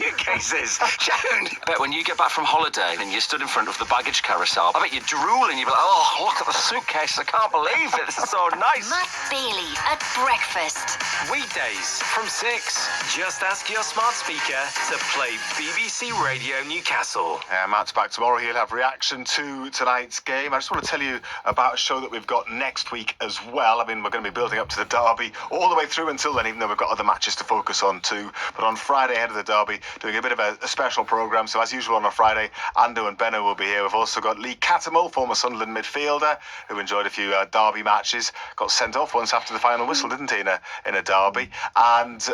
suitcases. Joan! But when you get back from holiday and you stood in front of the baggage carousel, I bet you're drooling. You'd be like, oh, look at the suitcases. I can't believe it. This is so nice. Matt Bailey at breakfast. Weekdays from 6. Just ask your smart speaker to play BBC Radio Newcastle. Matt's back tomorrow. He'll have reaction to tonight's game. I just want to tell you about a show that we've got next week as well. I mean, we're going to be building up to the derby all the way through until then, even though we've got other matches to focus on too. But on Friday ahead of the derby, doing a bit of a special programme. So as usual on a Friday, Ando and Benno will be here. We've also got Lee Cattermole, former Sunderland midfielder, who enjoyed a few derby matches. Got sent off once after the final whistle, didn't he, in a derby? And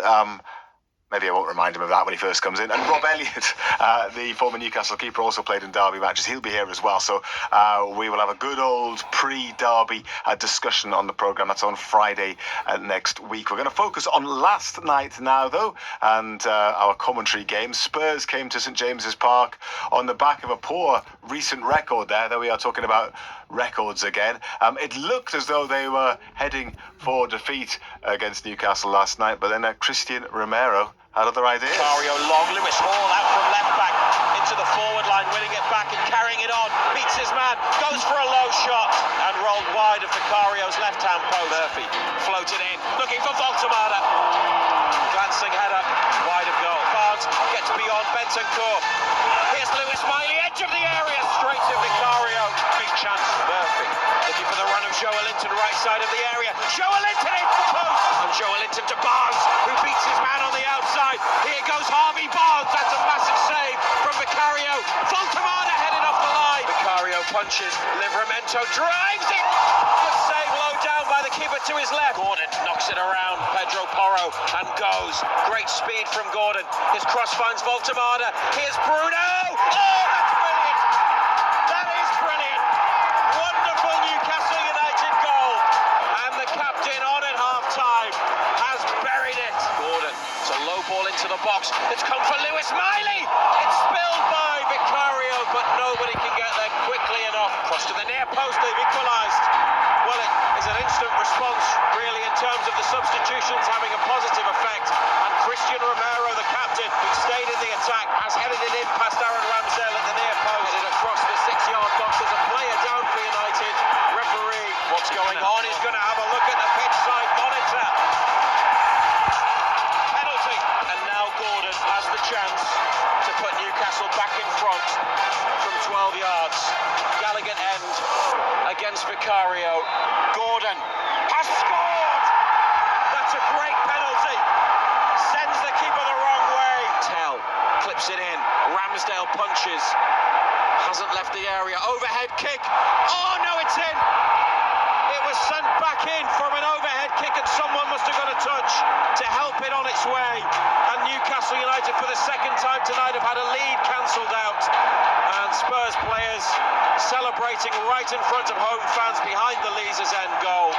maybe I won't remind him of that when he first comes in. And Rob Elliott, the former Newcastle keeper, also played in derby matches. He'll be here as well. So we will have a good old pre-derby discussion on the programme. That's on Friday next week. We're going to focus on last night now, though, and our commentary game. Spurs came to St James's Park on the back of a poor recent record there, though we are talking about records again. It looked as though they were heading for defeat against Newcastle last night, but then Christian Romero had other ideas. Vicario long, Lewis Hall out from left back into the forward line, winning it back and carrying it on, beats his man, goes for a low shot and rolled wide of Vicario's left hand post. Murphy floated in, looking for Voltemada, glancing header, wide of goal. Barnes gets beyond Bentancur, here's Lewis Miley, edge of the area, straight to Vicario, big chance. Murphy looking for the run of Joelinton, right side of the area, Joelinton hits the post, and Joelinton to Barnes, who beats his man on the outside. Here goes Harvey Barnes, that's a massive save from Vicario. Voltemada headed off the line. Vicario punches, Livramento drives it. Good save low down by the keeper to his left. Gordon knocks it around Pedro Porro and goes. Great speed from Gordon. His cross finds Voltemada. Here's Bruno. Oh, that's brilliant. That is brilliant. Wonderful Newcastle United goal. And the captain on at half-time has buried it. Gordon, it's a low ball into the box. It's come for Lewis Miley. It's spilled by Vicario, but nobody can get there quickly enough. Cross to the near post, they've equalised. Well, it is an instant response, really, in terms of the substitutions having a positive effect. And Christian Romero, the captain, who stayed in the attack, has headed it in past Aaron Ramsdale at the near post. Headed across the 6-yard box. There's a player down for United. Referee, what's going on? He's going to have a look at the pitch side monitor. Penalty. And now Gordon has the chance to put Newcastle back in front from 12 yards. Gallagher end against Vicario. Gordon has scored! That's a great penalty. Sends the keeper the wrong way. Tell clips it in. Ramsdale punches. Hasn't left the area. Overhead kick. Oh no, it's in! It was sent back in from an overhead kick and someone must have got a touch to help it on its way. And Newcastle United for the second time tonight have had a lead cancelled out. And Spurs players celebrating right in front of home fans behind the Leazes end goal.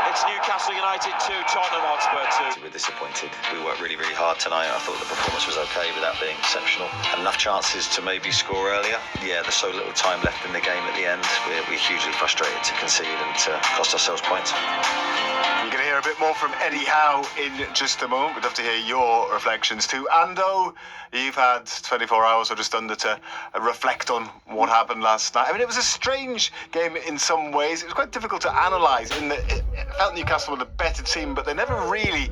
It's Newcastle United 2, Tottenham Hotspur 2. We're disappointed. We worked really, really hard tonight. I thought the performance was okay without being exceptional. Enough chances to maybe score earlier. Yeah, there's so little time left in the game at the end. We're hugely frustrated to concede and to cost ourselves points. You're going to hear a bit more from Eddie Howe in just a moment. We'd love to hear your reflections too. Ando, you've had 24 hours or just under to reflect on what happened last night. I mean, it was a strange game in some ways. It was quite difficult to analyse in that it felt Newcastle were the better team, but they never really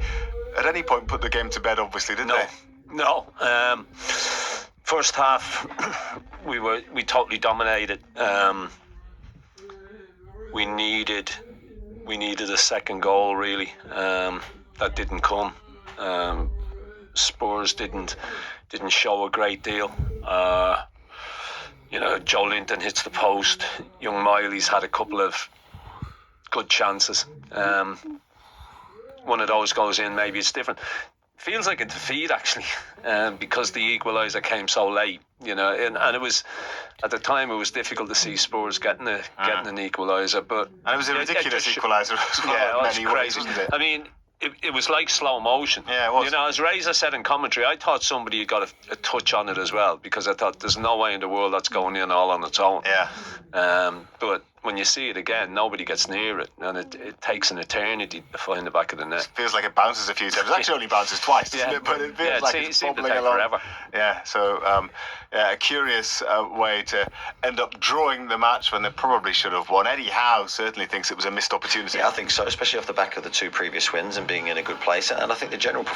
at any point put the game to bed, obviously, did they? No. First half, we totally dominated. We needed a second goal, really. That didn't come. Spurs didn't show a great deal. Joelinton hits the post. Young Miley's had a couple of good chances. One of those goes in, maybe it's different. Feels like a defeat, actually, because the equaliser came so late, and it was, at the time, it was difficult to see Spurs getting an equaliser, but... And it was a ridiculous equaliser as well, in many ways, wasn't it? I mean, it was like slow motion. Yeah, it was. As Razor said in commentary, I thought somebody had got a touch on it as well, because I thought there's no way in the world that's going in all on its own. Yeah. But when you see it again, nobody gets near it, and it takes an eternity to find the back of the net. Feels like it bounces a few times. It actually only bounces twice, doesn't Yeah. it? But it feels Yeah, like it it's seemed to bubbling take along. forever. Yeah, so yeah, a curious way to end up drawing the match when they probably should have won. Eddie Howe certainly thinks it was a missed opportunity. Yeah, I think so, especially off the back of the two previous wins and being in a good place. And I think the general